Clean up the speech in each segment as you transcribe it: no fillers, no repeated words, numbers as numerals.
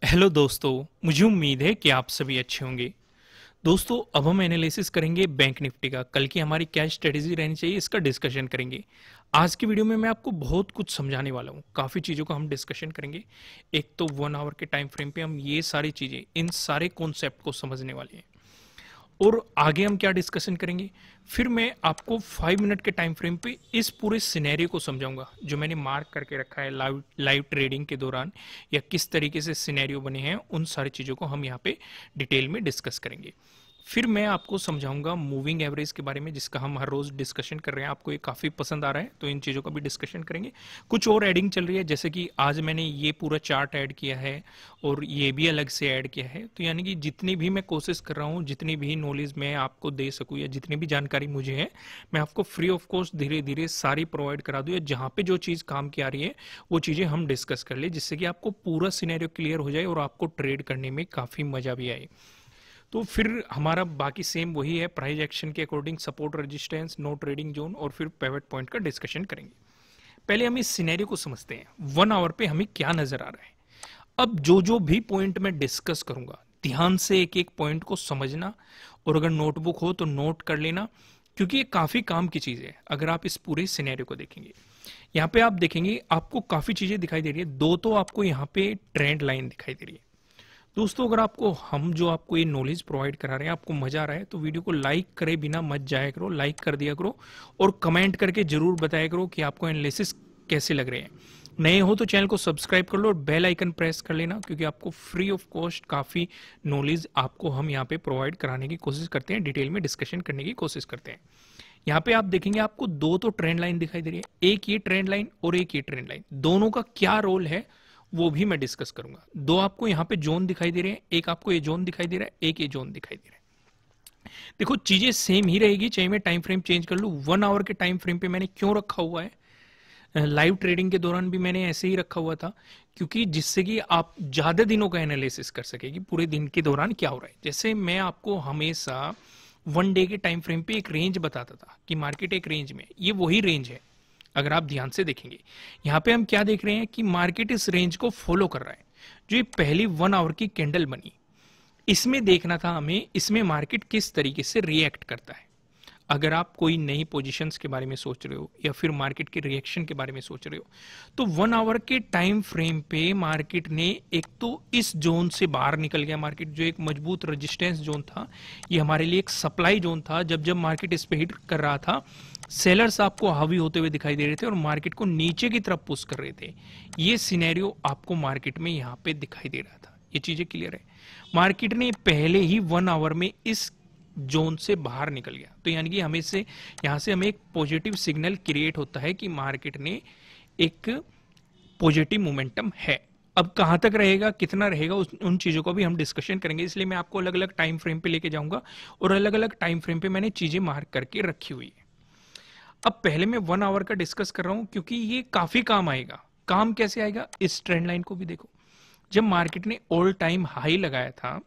Hello दोस्तों, मुझे उम्मीद है कि आप सभी अच्छे होंगे। दोस्तों, अब हम एनालिसिस करेंगे बैंक निफ्टी का। कल की हमारी क्या स्ट्रेटेजी रहनी चाहिए, इसका डिस्कशन करेंगे। आज की वीडियो में मैं आपको बहुत कुछ समझाने वाला हूँ। काफ़ी चीज़ों का हम डिस्कशन करेंगे। एक तो 1 आवर के टाइम फ्रेम पे हम ये सारी चीज़ें, इन सारे कॉन्सेप्ट को समझने वाले हैं। और आगे हम क्या डिस्कशन करेंगे, फिर मैं आपको 5 मिनट के टाइम फ्रेम पे इस पूरे सिनेरियो को समझाऊंगा जो मैंने मार्क करके रखा है लाइव ट्रेडिंग के दौरान, या किस तरीके से सिनेरियो बने हैं। उन सारी चीज़ों को हम यहाँ पे डिटेल में डिस्कस करेंगे। फिर मैं आपको समझाऊंगा मूविंग एवरेज के बारे में, जिसका हम हर रोज डिस्कशन कर रहे हैं। आपको ये काफ़ी पसंद आ रहा है, तो इन चीज़ों का भी डिस्कशन करेंगे। कुछ और एडिंग चल रही है, जैसे कि आज मैंने ये पूरा चार्ट ऐड किया है और ये भी अलग से ऐड किया है। तो यानी कि जितनी भी मैं कोशिश कर रहा हूँ, जितनी भी नॉलेज मैं आपको दे सकूँ या जितनी भी जानकारी मुझे है, मैं आपको फ्री ऑफ कॉस्ट धीरे धीरे सारी प्रोवाइड करा दूँ। या जहाँ पे जो चीज़ काम की आ रही है वो चीज़ें हम डिस्कस कर ले, जिससे कि आपको पूरा सिनेरियो क्लियर हो जाए और आपको ट्रेड करने में काफ़ी मजा भी आए। तो फिर हमारा बाकी सेम वही है, प्राइस एक्शन के according support, resistance, no trading zone और फिर पिवट पॉइंट का डिस्कशन करेंगे। पहले हम इस सिनेरियो को समझते हैं। 1 आवर पे हमें क्या नजर आ रहा है। अब जो जो भी पॉइंट मैं डिस्कस करूंगा, ध्यान से एक एक पॉइंट को समझना, और अगर नोटबुक हो तो नोट कर लेना, क्योंकि ये काफी काम की चीज है। अगर आप इस पूरे सिनेरियो को देखेंगे, यहाँ पे आप देखेंगे आपको काफी चीजें दिखाई दे रही है। दो तो आपको यहाँ पे ट्रेंड लाइन दिखाई दे रही है। दोस्तों, अगर आपको हम जो आपको ये नॉलेज प्रोवाइड करा रहे हैं, आपको मजा आ रहा है, तो वीडियो को लाइक करे बिना मत जाया करो, लाइक कर दिया करो और कमेंट करके जरूर बताया करो कि आपको एनालिसिस कैसे लग रहे हैं। नए हो तो चैनल को सब्सक्राइब कर लो और बेल आइकन प्रेस कर लेना, क्योंकि आपको फ्री ऑफ कॉस्ट काफी नॉलेज आपको हम यहाँ पे प्रोवाइड कराने की कोशिश करते हैं, डिटेल में डिस्कशन करने की कोशिश करते हैं। यहाँ पे आप देखेंगे आपको दो तो ट्रेंड लाइन दिखाई दे रही है, एक ये ट्रेंड लाइन और एक ये ट्रेंड लाइन। दोनों का क्या रोल है वो भी मैं डिस्कस करूंगा। दो आपको यहाँ पे जोन दिखाई दे रहे हैं, एक आपको ये जोन दिखाई दे रहा है, एक ये जोन दिखाई दे रहा है। देखो, चीजें सेम ही रहेगी चाहे मैं टाइम फ्रेम चेंज कर लूं। 1 आवर के टाइम फ्रेम पे मैंने क्यों रखा हुआ है, लाइव ट्रेडिंग के दौरान भी मैंने ऐसे ही रखा हुआ था, क्योंकि जिससे कि आप ज्यादा दिनों का एनालिसिस कर सके कि पूरे दिन के दौरान क्या हो रहा है। जैसे मैं आपको हमेशा 1 डे के टाइम फ्रेम पे एक रेंज बताता था कि मार्केट एक रेंज में, ये वही रेंज है। अगर आप ध्यान से देखेंगे, यहां पे हम क्या देख रहे हैं कि मार्केट इस रेंज को फॉलो कर रहा है। जो ये पहली 1 आवर की कैंडल बनी, इसमें देखना था हमें, इसमें मार्केट किस तरीके से रिएक्ट करता है। अगर आप कोई नई पोजीशंस के बारे में सोच रहे हो या फिर मार्केट के रिएक्शन के बारे में सोच रहे हो, तो 1 आवर के टाइम फ्रेम पे मार्केट ने एक तो इस जोन से बाहर निकल गया। मार्केट जो एक मजबूत रेजिस्टेंस जोन था, ये हमारे लिए एक सप्लाई जोन था। जब जब मार्केट इस पे हिट कर रहा था, सेलर्स आपको हावी होते हुए दिखाई दे रहे थे और मार्केट को नीचे की तरफ पुश कर रहे थे। ये सिनेरियो आपको मार्केट में यहाँ पे दिखाई दे रहा था। ये चीजें क्लियर है। मार्केट ने पहले ही 1 आवर में इस जोन से बाहर निकल गया, तो यानी कि हमें से यहां से हमें एक पॉजिटिव सिग्नल क्रिएट होता है कि मार्केट ने एक पॉजिटिव मोमेंटम है। अब कहां तक रहेगा, कितना रहेगा, उन चीजों को भी हम डिस्कशन करेंगे। इसलिए मैं आपको अलग अलग टाइम फ्रेम पे लेके जाऊंगा और अलग अलग टाइम फ्रेम पे मैंने चीजें मार्क करके रखी हुई है। अब पहले मैं 1 आवर का डिस्कस कर रहा हूं, क्योंकि ये काफी काम आएगा। काम कैसे आएगा, इस ट्रेंड लाइन को भी देखो। जब मार्केट ने ऑल टाइम हाई लगाया था,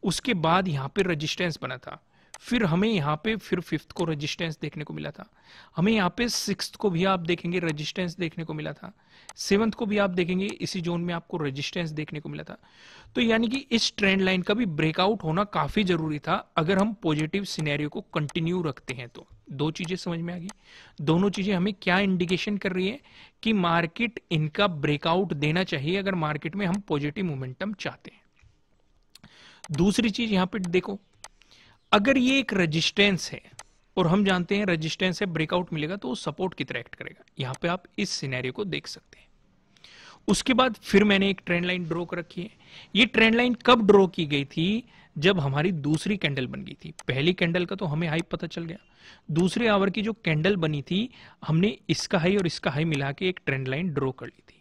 उसके बाद यहां पे रेजिस्टेंस बना था। फिर हमें यहाँ पे फिर फिफ्थ को रेजिस्टेंस देखने को मिला था। हमें यहाँ पे सिक्स्थ को भी आप देखेंगे रेजिस्टेंस देखने को मिला था। सेवंथ को भी आप देखेंगे इसी जोन में आपको रेजिस्टेंस देखने को मिला था। तो यानी कि इस ट्रेंड लाइन का भी ब्रेकआउट होना काफी जरूरी था, अगर हम पॉजिटिव सिनेरियो को कंटिन्यू रखते हैं तो। दो चीजें समझ में आ गई। दोनों चीजें हमें क्या इंडिकेशन कर रही है कि मार्केट इनका ब्रेकआउट देना चाहिए, अगर मार्केट में हम पॉजिटिव मोमेंटम चाहते हैं। दूसरी चीज यहां पे देखो, अगर ये एक रेजिस्टेंस है और हम जानते हैं रेजिस्टेंस है, ब्रेकआउट मिलेगा तो वो सपोर्ट की तरह एक्ट करेगा। यहां पे आप इस सिनेरियो को देख सकते हैं। उसके बाद फिर मैंने एक ट्रेंड लाइन ड्रॉ कर रखी है। ये ट्रेंड लाइन कब ड्रॉ की गई थी, जब हमारी दूसरी कैंडल बन गई थी। पहली कैंडल का तो हमें हाई पता चल गया, दूसरे आवर की जो कैंडल बनी थी, हमने इसका हाई और इसका हाई मिला के एक ट्रेंड लाइन ड्रॉ कर ली थी।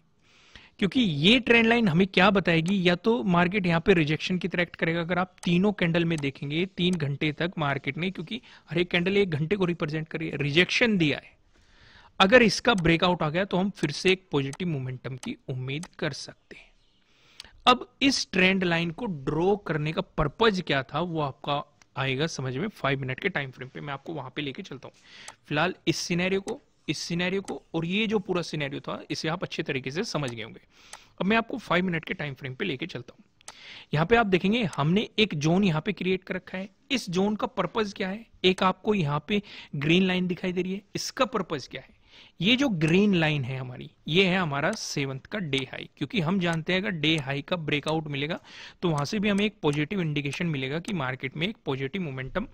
क्योंकि ये ट्रेंड लाइन हमें क्या बताएगी, या तो मार्केट यहां पे रिजेक्शन की तरह एक्ट करेगा। अगर आप तीनों कैंडल में देखेंगे, 3 घंटे तक मार्केट ने, क्योंकि हर एक कैंडल 1 घंटे को रिप्रेजेंट कर रही है, रिजेक्शन दिया है। अगर इसका ब्रेकआउट आ गया तो हम फिर से एक पॉजिटिव मोमेंटम की उम्मीद कर सकते हैं। अब इस ट्रेंड लाइन को ड्रॉ करने का पर्पज क्या था, वो आपका आएगा समझ में 5 मिनट के टाइम फ्रेम पे। मैं आपको वहां पे लेके चलता हूं। फिलहाल इस सिनेरियो को, इस सिनेरियो को और ये जो पूरा सिनेरियो था इसे आप अच्छे तरीके से समझ गए होंगे। अब मैं आपको 5 मिनट के टाइम फ्रेम पे लेके चलता हूं। यहाँ पे आप देखेंगे हमने एक जोन यहाँ पे क्रिएट कर रखा है। इस जोन का पर्पज क्या है? एक आपको यहाँ पे ग्रीन लाइन दिखाई दे रही है, इसका पर्पज क्या है? ये जो ग्रीन लाइन है हमारी, ये है हमारा 7th का डे हाई, क्योंकि हम जानते हैं अगर डे हाई का ब्रेकआउट मिलेगा तो वहां से भी हमें एक पॉजिटिव इंडिकेशन मिलेगा कि मार्केट में एक पॉजिटिव मोमेंटम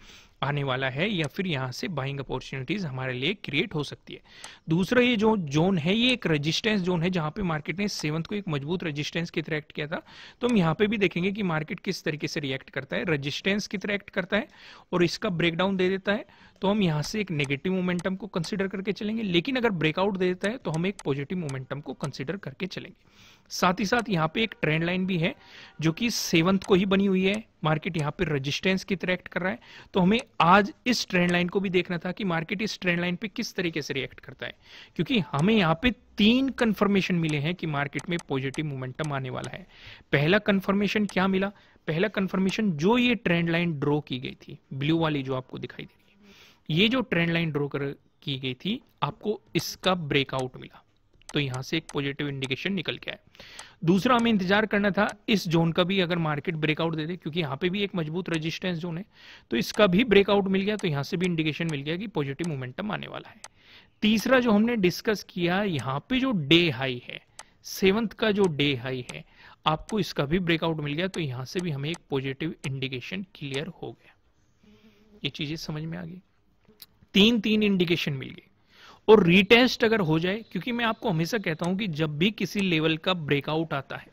आने वाला है या फिर यहां से बाइंग अपॉर्चुनिटीज हमारे लिए क्रिएट हो सकती है। दूसरा ये जो जोन है ये एक रेजिस्टेंस जोन है, जहां पे मार्केट ने 7th को एक मजबूत रेजिस्टेंस की तरह एक्ट किया था। तो हम यहाँ पे भी देखेंगे कि मार्केट किस तरीके से रिएक्ट करता है, रेजिस्टेंस की तरह एक्ट करता है और इसका ब्रेकडाउन दे देता है तो हम यहाँ से एक नेगेटिव मोमेंटम को कंसिडर करके चलेंगे, लेकिन अगर ब्रेकआउट दे देता है तो हम एक पॉजिटिव मोमेंटम को कंसिडर करके चलेंगे। साथ ही साथ यहाँ पे एक ट्रेंड लाइन भी है जो कि 7th को ही बनी हुई है। मार्केट यहाँ पे रेजिस्टेंस की तरह एक्ट कर रहा है, तो हमें आज इस ट्रेंड लाइन को भी देखना था कि मार्केट इस ट्रेंड लाइन पे किस तरीके से रिएक्ट करता है, क्योंकि हमें यहाँ पे 3 कंफर्मेशन मिले हैं कि मार्केट में पॉजिटिव मोमेंटम आने वाला है। पहला कंफर्मेशन क्या मिला? पहला कंफर्मेशन जो ये ट्रेंड लाइन ड्रॉ की गई थी, ब्लू वाली जो आपको दिखाई दे रही है, ये जो ट्रेंड लाइन ड्रॉ की गई थी, आपको इसका ब्रेकआउट मिला तो यहां से एक पॉजिटिव इंडिकेशन निकल के आया। दूसरा हमें इंतजार करना था इस जोन का भी अगर मार्केट ब्रेकआउट दे दे, क्योंकि यहां पे भी एक मजबूत रेजिस्टेंस जोन है, तो इसका भी ब्रेकआउट मिल गया तो यहां से भी इंडिकेशन मिल गया कि पॉजिटिव मोमेंटम आने वाला है। तीसरा जो हमने डिस्कस किया, यहां पे जो डे हाई है 7th का जो डे हाई है, आपको इसका भी ब्रेकआउट मिल गया तो यहां से भी हमें एक पॉजिटिव इंडिकेशन क्लियर हो गया। ये चीजें समझ में आ गई। 3 इंडिकेशन मिल गए और रीटेस्ट अगर हो जाए, क्योंकि मैं आपको हमेशा कहता हूं कि जब भी किसी लेवल का ब्रेकआउट आता है,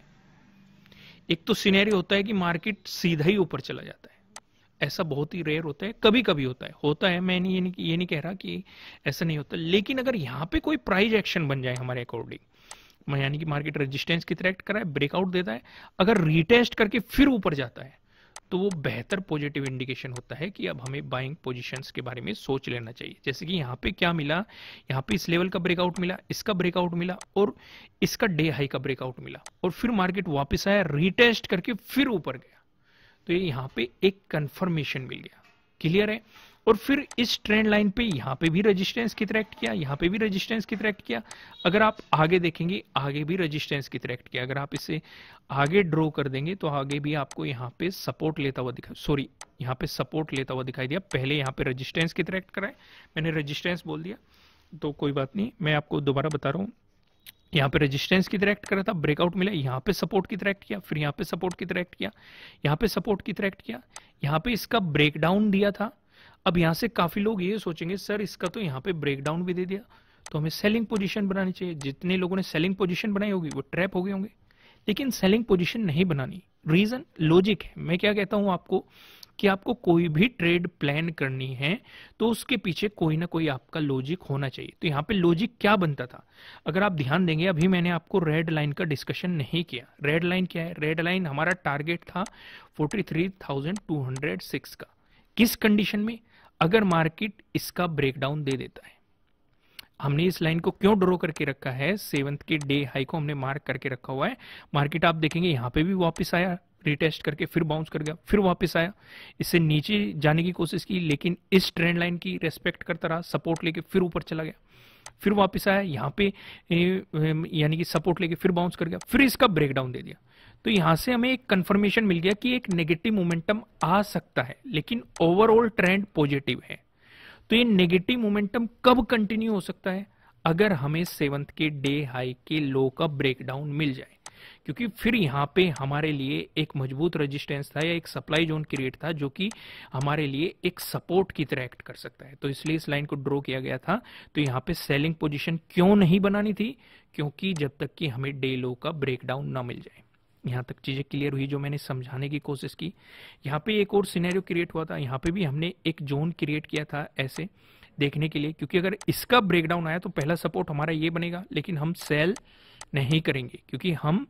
एक तो सिनेरियो होता है कि मार्केट सीधा ही ऊपर चला जाता है, ऐसा बहुत ही रेयर होता है, कभी कभी होता है मैं ये नहीं कह रहा कि ऐसा नहीं होता, लेकिन अगर यहां पे कोई प्राइस एक्शन बन जाए हमारे अकॉर्डिंग, यानी कि मार्केट रेजिस्टेंस की तरह एक्ट कर रहा है, ब्रेकआउट देता है, अगर रीटेस्ट करके फिर ऊपर जाता है तो वो बेहतर पॉजिटिव इंडिकेशन होता है कि अब हमें बाइंग पोजीशंस के बारे में सोच लेना चाहिए। जैसे कि यहाँ पे क्या मिला, यहाँ पे इस लेवल का ब्रेकआउट मिला, इसका ब्रेकआउट मिला और इसका डे हाई का ब्रेकआउट मिला और फिर मार्केट वापस आया, रीटेस्ट करके फिर ऊपर गया, तो ये यहाँ पे एक कंफर्मेशन मिल गया। क्लियर है? और फिर इस ट्रेंड लाइन पे यहाँ पे भी रेजिस्टेंस की तरह एक्ट किया, यहाँ पे भी रेजिस्टेंस की तरह एक्ट किया। अगर आप आगे देखेंगे, आगे भी रेजिस्टेंस की तरह एक्ट किया। अगर आप इसे आगे ड्रॉ कर देंगे तो आगे भी आपको यहाँ पे सपोर्ट लेता हुआ यहाँ पे सपोर्ट लेता हुआ दिखाई दिया। पहले यहाँ पे रेजिस्टेंस की तरह एक्ट करा है, मैंने रेजिस्टेंस बोल दिया तो कोई बात नहीं, मैं आपको दोबारा बता रहा हूँ। यहाँ पे रेजिस्टेंस की तरह एक्ट करा था, ब्रेकआउट मिला, यहाँ पे सपोर्ट की तरह एक्ट किया, फिर यहाँ पे सपोर्ट की तरह एक्ट किया, यहाँ पे सपोर्ट की तरह एक्ट किया, यहाँ पे इसका ब्रेकडाउन दिया था। अब यहां से काफी लोग ये सोचेंगे सर इसका तो यहाँ पे ब्रेकडाउन भी दे दिया, तो हमें सेलिंग पोजीशन बनानी चाहिए। जितने लोगों ने सेलिंग पोजीशन बनाई होगी वो ट्रैप हो गए होंगे, लेकिन सेलिंग पोजीशन नहीं बनानी। रीजन लॉजिक है। मैं क्या कहता हूं आपको कि आपको कोई भी ट्रेड प्लान करनी है तो उसके पीछे कोई ना कोई आपका लॉजिक होना चाहिए। तो यहाँ पे लॉजिक क्या बनता था, अगर आप ध्यान देंगे, अभी मैंने आपको रेड लाइन का डिस्कशन नहीं किया। रेड लाइन क्या है? रेड लाइन हमारा टारगेट था 43,206 का। किस कंडीशन में? अगर मार्केट इसका ब्रेकडाउन दे देता है। हमने इस लाइन को क्यों ड्रॉ करके रखा है? 7th के डे हाई को हमने मार्क करके रखा हुआ है। मार्केट आप देखेंगे यहाँ पे भी वापस आया, रिटेस्ट करके फिर बाउंस कर गया, फिर वापस आया, इससे नीचे जाने की कोशिश की, लेकिन इस ट्रेंड लाइन की रेस्पेक्ट करता रहा, सपोर्ट लेके फिर ऊपर चला गया, फिर वापस आया यहाँ पे, यानी कि सपोर्ट लेके फिर बाउंस कर गया, फिर इसका ब्रेकडाउन दे दिया। तो यहां से हमें एक कंफर्मेशन मिल गया कि एक नेगेटिव मोमेंटम आ सकता है, लेकिन ओवरऑल ट्रेंड पॉजिटिव है। तो ये नेगेटिव मोमेंटम कब कंटिन्यू हो सकता है? अगर हमें 7th के डे हाई के लो का ब्रेकडाउन मिल जाए, क्योंकि फिर यहाँ पे हमारे लिए एक मजबूत रेजिस्टेंस था या एक सप्लाई जोन क्रिएट था जो कि हमारे लिए एक सपोर्ट की तरह एक्ट कर सकता है। तो इसलिए इस लाइन को ड्रॉ किया गया था। तो यहाँ पे सेलिंग पोजीशन क्यों नहीं बनानी थी? क्योंकि जब तक कि हमें डे लो का ब्रेकडाउन ना मिल जाए। यहाँ तक चीजें क्लियर हुई जो मैंने समझाने की कोशिश की। यहाँ पे एक और सिनेरियो क्रिएट हुआ था, यहाँ पे भी हमने एक जोन क्रिएट किया था ऐसे देखने के लिए, क्योंकि अगर इसका ब्रेकडाउन आया तो पहला सपोर्ट हमारा ये बनेगा, लेकिन हम सेल नहीं करेंगे क्योंकि हम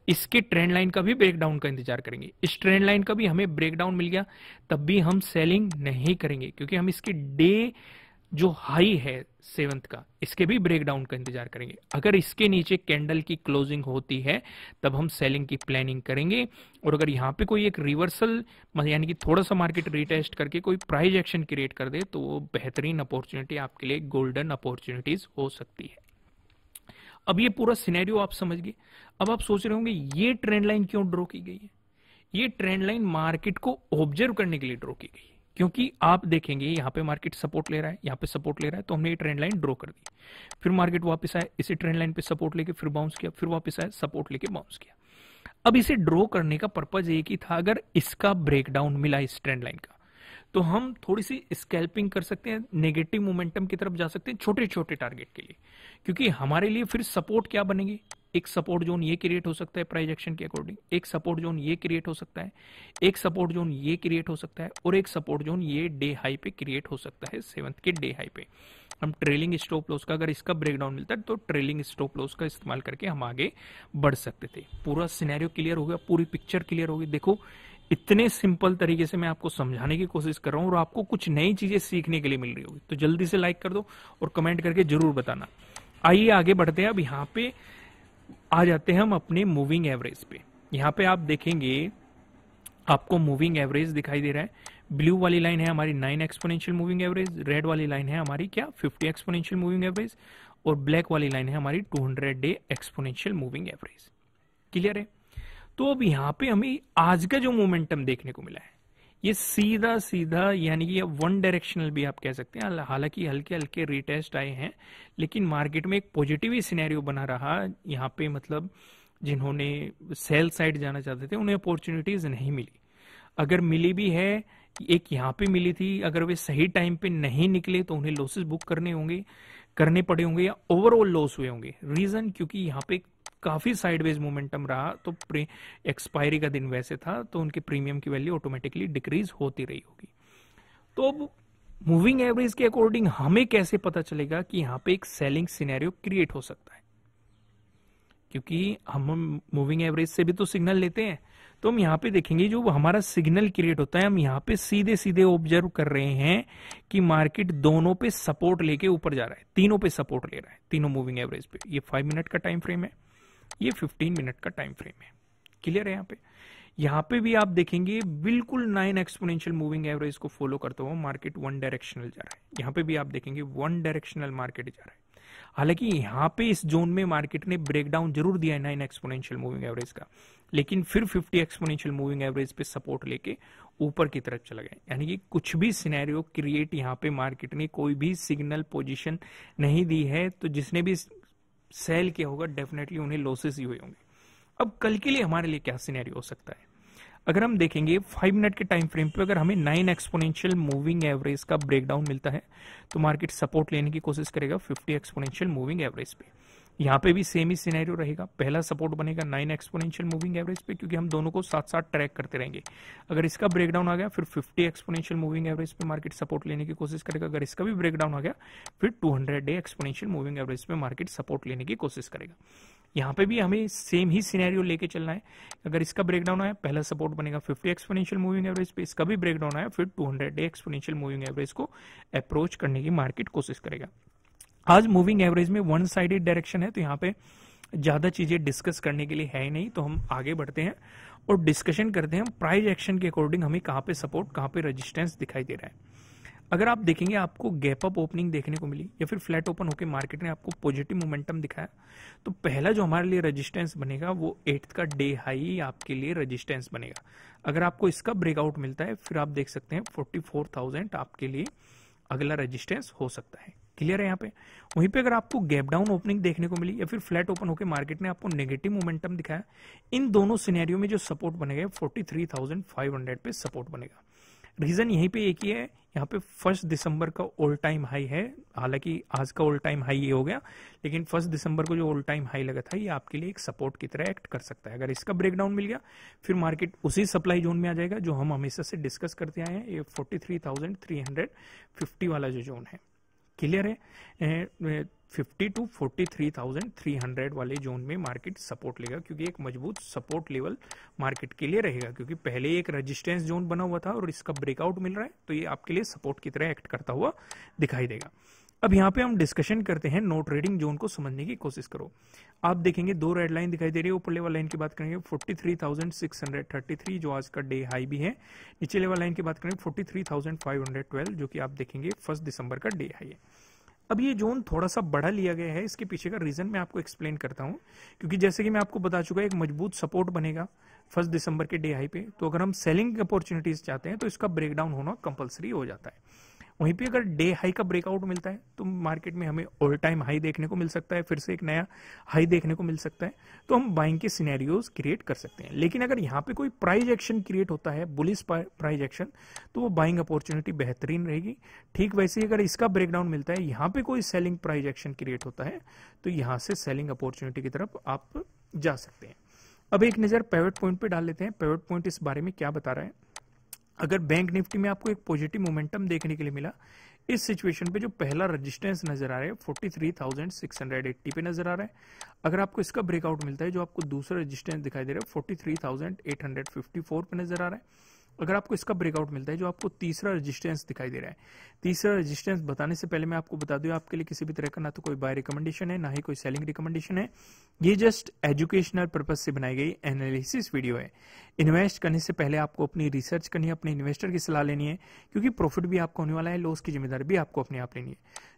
इसके ट्रेंड लाइन का भी ब्रेकडाउन का इंतजार करेंगे। इस ट्रेंड लाइन का भी हमें ब्रेकडाउन मिल गया तब भी हम सेलिंग नहीं करेंगे, क्योंकि हम इसके डे जो हाई है 7th का, इसके भी ब्रेकडाउन का इंतजार करेंगे। अगर इसके नीचे कैंडल की क्लोजिंग होती है तब हम सेलिंग की प्लानिंग करेंगे। और अगर यहाँ पे कोई एक रिवर्सल यानी कि थोड़ा सा मार्केट रिटेस्ट करके कोई प्राइस एक्शन क्रिएट कर दे तो वो बेहतरीन अपॉर्चुनिटी आपके लिए गोल्डन अपॉर्चुनिटीज हो सकती है। अब ये पूरा सिनेरियो आप समझ गए। अब आप सोच रहे होंगे ये ट्रेंड लाइन क्यों ड्रॉ की गई है। ये ट्रेंड लाइन मार्केट को ऑब्जर्व करने के लिए ड्रॉ की गई है, क्योंकि आप देखेंगे यहाँ पे मार्केट सपोर्ट ले रहा है, यहाँ पे सपोर्ट ले रहा है, तो हमने ये ट्रेंड लाइन ड्रॉ कर दी। फिर मार्केट वापस आया, इसी ट्रेंड लाइन पे सपोर्ट लेके फिर बाउंस किया, फिर वापस आया, सपोर्ट लेके बाउंस किया। अब इसे ड्रॉ करने का पर्पज एक ही था, अगर इसका ब्रेकडाउन मिला इस ट्रेंड लाइन का तो हम थोड़ी सी स्कैल्पिंग कर सकते हैं, नेगेटिव मोमेंटम की तरफ जा सकते हैं छोटे छोटे टारगेट के लिए। क्योंकि हमारे लिए फिर सपोर्ट क्या बनेगी, एक सपोर्ट जोन ये क्रिएट हो सकता है प्राइस एक्शन के अकॉर्डिंग, एक सपोर्ट जोन ये क्रिएट हो सकता है, एक सपोर्ट जोन ये क्रिएट हो सकता है, और एक सपोर्ट जोन ये डे हाई पे क्रिएट हो सकता है 7th के डे हाई पे। हम ट्रेलिंग स्टॉप लॉस का, अगर इसका ब्रेकडाउन मिलता है तो ट्रेलिंग स्टॉप लॉस का इस्तेमाल करके हम आगे बढ़ सकते थे। पूरा सिनेरियो क्लियर हो गया, पूरी पिक्चर क्लियर होगी। देखो इतने सिंपल तरीके से मैं आपको समझाने की कोशिश कर रहा हूं और आपको कुछ नई चीजें सीखने के लिए मिल रही होगी। तो जल्दी से लाइक कर दो और कमेंट करके जरूर बताना। आइए आगे बढ़ते हैं। अब यहाँ पे आ जाते हैं हम अपने मूविंग एवरेज पे। यहाँ पे आप देखेंगे आपको मूविंग एवरेज दिखाई दे रहा है। ब्लू वाली लाइन है हमारी 9 एक्सपोनेंशियल मूविंग एवरेज, रेड वाली लाइन है हमारी क्या 50 एक्सपोनेंशियल मूविंग एवरेज, और ब्लैक वाली लाइन है हमारी 200 day exponential moving average. Clear है। तो अब यहाँ पे हमें आज का जो मोमेंटम देखने को मिला है ये सीधा सीधा यानी कि वन डायरेक्शनल भी आप कह सकते हैं। हालांकि हल्के हल्के रिटेस्ट आए हैं, लेकिन मार्केट में एक पॉजिटिव ही सिनेरियो बना रहा यहाँ पे। मतलब जिन्होंने सेल साइड जाना चाहते थे उन्हें अपॉर्चुनिटीज नहीं मिली, अगर मिली भी है एक यहाँ पे मिली थी, अगर वे सही टाइम पे नहीं निकले तो उन्हें लॉसेस बुक करने पड़े होंगे या ओवरऑल लॉस हुए होंगे। रीजन क्योंकि यहाँ पे काफी साइडवेज मोमेंटम रहा, तो एक्सपायरी का दिन वैसे था तो उनके प्रीमियम की वैल्यू ऑटोमेटिकली डिक्रीज होती रही होगी। तो अब मूविंग एवरेज के अकॉर्डिंग हमें कैसे पता चलेगा कि यहाँ पे एक सेलिंग सिनेरियो क्रिएट हो सकता है, क्योंकि हम मूविंग एवरेज से भी तो सिग्नल लेते हैं। तो हम यहाँ पे देखेंगे जो हमारा सिग्नल क्रिएट होता है, हम यहाँ पे सीधे सीधे ऑब्जर्व कर रहे हैं कि मार्केट दोनों पे सपोर्ट लेके ऊपर जा रहा है, तीनों पे सपोर्ट ले रहा है, तीनों मूविंग एवरेज पे। ये 5 मिनट का टाइम फ्रेम है, ये 15 मिनट का टाइम फ्रेम है। क्लियर है। यहाँ पे भी आप देखेंगे बिल्कुल 9 एक्सपोनेंशियल मूविंग एवरेज को फॉलो करते हुए मार्केट वन डायरेक्शनल जा रहा है। यहाँ पे भी आप देखेंगे वन डायरेक्शनल मार्केट जा रहा है। हालांकि यहाँ पे इस जोन में मार्केट ने ब्रेकडाउन जरूर दिया है 9 एक्सपोनेंशियल मूविंग एवरेज का, लेकिन फिर 50 एक्सपोनेंशियल मूविंग एवरेज पे सपोर्ट लेके ऊपर की तरफ चला गया। यानी कि कुछ भी सिनेरियो क्रिएट यहाँ पे मार्केट ने कोई भी सिग्नल पोजीशन नहीं दी है, तो जिसने भी सेल किया होगा डेफिनेटली उन्हें लॉसेस ही हुए होंगे। अब कल के लिए हमारे लिए क्या सिनेरियो हो सकता है, अगर हम देखेंगे 5 मिनट के टाइम फ्रेम पे अगर हमें 9 एक्सपोनेंशियल मूविंग एवरेज का ब्रेकडाउन मिलता है तो मार्केट सपोर्ट लेने की कोशिश करेगा 50 एक्सपोनेंशियल मूविंग एवरेज पे। यहाँ पे भी सेम ही सिनेरियो रहेगा, पहला सपोर्ट बनेगा 9 एक्सपोनेंशियल मूविंग एवरेज पे, क्योंकि हम दोनों को साथ साथ ट्रैक करते रहेंगे। अगर इसका ब्रेकडाउन आ गया फिर 50 एक्सपोनेंशियल मूविंग एवरेज पे मार्केट सपोर्ट लेने की कोशिश करेगा। अगर इसका भी ब्रेकडाउन आ गया फिर 200 डे एक्सपोनेंशियल मूविंग एवरेज पे मार्केट सपोर्ट लेने की कोशिश करेगा। यहाँ पे भी हमें सेम ही सिनेरियो लेके चलना है। अगर इसका ब्रेकडाउन आया पहला सपोर्ट बनेगा 50 एक्सपोनेंशियल मूविंग एवरेज पे, इसका भी ब्रेकडाउन आया फिर 200 डे एक्सपोनेंशियल मूविंग एवरेज को अप्रोच करने की मार्केट कोशिश करेगा। आज मूविंग एवरेज में वन साइडेड डायरेक्शन है, तो यहाँ पे ज्यादा चीजें डिस्कस करने के लिए है ही नहीं, तो हम आगे बढ़ते हैं और डिस्कशन करते हैं प्राइस एक्शन के अकॉर्डिंग हमें कहाँ पे सपोर्ट कहाँ पे रेजिस्टेंस दिखाई दे रहा है। अगर आप देखेंगे आपको गैप अप ओपनिंग देखने को मिली या फिर फ्लैट ओपन होकर मार्केट ने आपको पॉजिटिव मोमेंटम दिखाया, तो पहला जो हमारे लिए रेजिस्टेंस बनेगा वो 8th का डे हाई आपके लिए रेजिस्टेंस बनेगा। अगर आपको इसका ब्रेकआउट मिलता है फिर आप देख सकते हैं 44,000 आपके लिए अगला रेजिस्टेंस हो सकता है। क्लियर है यहाँ पे। वहीं पे अगर आपको गैप डाउन ओपनिंग देखने को मिली या फिर फ्लैट ओपन होकर मार्केट ने आपको नेगेटिव मोमेंटम दिखाया, इन दोनों सिनेरियो में जो सपोर्ट बनेगा 43,500 पे सपोर्ट बनेगा। रीजन यहीं पे एक ही है, यहाँ पे 1 दिसंबर का ऑल टाइम हाई है। हालांकि आज का ऑल टाइम हाई ये हो गया, लेकिन 1 दिसंबर को जो ऑल टाइम हाई लगा था ये आपके लिए एक सपोर्ट की तरह एक्ट कर सकता है। अगर इसका ब्रेकडाउन मिल गया फिर मार्केट उसी सप्लाई जोन में आ जाएगा जो हम हमेशा से डिस्कस करते आए हैं, ये 43,350 वाला जो जोन है। क्लियर है। 50 टू 43,300 वाले जोन में मार्केट सपोर्ट लेगा, क्योंकि एक मजबूत सपोर्ट लेवल मार्केट के लिए रहेगा, क्योंकि पहले एक रेजिस्टेंस जोन बना हुआ था और इसका ब्रेकआउट मिल रहा है, तो ये आपके लिए सपोर्ट की तरह एक्ट करता हुआ दिखाई देगा। अब यहाँ पे हम डिस्कशन करते हैं नो ट्रेडिंग जोन को समझने की कोशिश करो। आप देखेंगे दो रेड लाइन दिखाई दे रही है, ऊपर लेवल लाइन की बात करेंगे 43,633 जो आज का डे हाई भी है, नीचे लेवल लाइन की बात करेंगे 43,512 जो कि आप देखेंगे 1 दिसंबर का डे हाई है। अब ये जोन थोड़ा सा बड़ा लिया गया है, इसके पीछे का रीजन मैं आपको एक्सप्लेन करता हूं, क्योंकि जैसे कि मैं आपको बता चुका एक मजबूत सपोर्ट बनेगा 1 दिसंबर के डे हाई पे, तो अगर हम सेलिंग अपॉर्चुनिटीज चाहते हैं तो इसका ब्रेकडाउन होना कंपलसरी हो जाता है। वहीं पे अगर डे हाई का ब्रेकआउट मिलता है तो मार्केट में हमें ऑल टाइम हाई देखने को मिल सकता है, फिर से एक नया हाई देखने को मिल सकता है, तो हम बाइंग के सिनेरियोज क्रिएट कर सकते हैं। लेकिन अगर यहाँ पे कोई प्राइस एक्शन क्रिएट होता है, बुलिश प्राइस एक्शन, तो वो बाइंग अपॉर्चुनिटी बेहतरीन रहेगी। ठीक वैसे ही अगर इसका ब्रेकडाउन मिलता है, यहाँ पे कोई सेलिंग प्राइस एक्शन क्रिएट होता है, तो यहाँ से सेलिंग अपॉर्चुनिटी की तरफ आप जा सकते हैं। अब एक नजर पिवट पॉइंट पे डाल लेते हैं। पिवट पॉइंट इस बारे में क्या बता रहा है। अगर बैंक निफ्टी में आपको एक पॉजिटिव मोमेंटम देखने के लिए मिला, इस सिचुएशन पे जो पहला रेजिस्टेंस नजर आ रहा है 43,680 पे नजर आ रहा है। अगर आपको इसका ब्रेकआउट मिलता है, जो आपको दूसरा रेजिस्टेंस दिखाई दे रहा है 43,854 पे नजर आ रहा है। अगर आपको इसका ब्रेकआउट मिलता है, जो आपको तीसरा रेजिस्टेंस दिखाई दे रहा है। तीसरा रेजिस्टेंस बताने से पहले मैं आपको बता दूं, आपके लिए किसी भी तरह का ना तो कोई बाय रिकमेंडेशन है, ना ही कोई सेलिंग रिकमेंडेशन है। ये जस्ट एजुकेशनल पर्पज से बनाई गई एनालिसिस वीडियो है। इन्वेस्ट करने से पहले आपको अपनी रिसर्च करनी है, अपने इन्वेस्टर की सलाह लेनी है, क्योंकि प्रॉफिट भी आपको होने वाला है, लॉस की जिम्मेदारी भी आपको अपने आप लेनी है।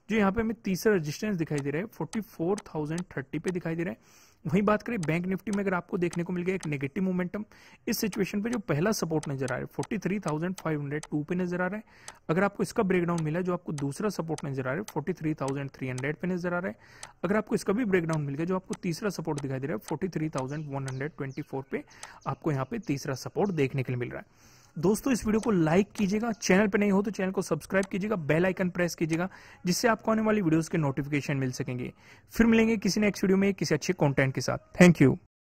जो यहाँ पे हमें तीसरा रेजिस्टेंस दिखाई दे रहा है 44,030 पे दिखाई दे रहा है। वहीं बात करें बैंक निफ्टी में, अगर आपको देखने को मिल गया एक नेगेटिव मोमेंटम, इस सिचुएशन पे जो पहला सपोर्ट नजर आ रहा है 43,502 पे नजर आ रहा है। अगर आपको इसका ब्रेकडाउन मिला, जो आपको दूसरा सपोर्ट नजर आ रहा है 43,300 पे नजर आ रहा है। अगर आपको इसका भी ब्रेकडाउन मिल गया, जो आपको तीसरा सपोर्ट दिखाई दे रहा है 43,124 पे, आपको यहाँ पे तीसरा सपोर्ट देखने के लिए मिल रहा है। दोस्तों इस वीडियो को लाइक कीजिएगा, चैनल पे नहीं हो तो चैनल को सब्सक्राइब कीजिएगा, बेल आइकन प्रेस कीजिएगा, जिससे आपको आने वाली वीडियोस के नोटिफिकेशन मिल सकेंगे। फिर मिलेंगे किसी नेक्स्ट वीडियो में किसी अच्छे कंटेंट के साथ। Thank you.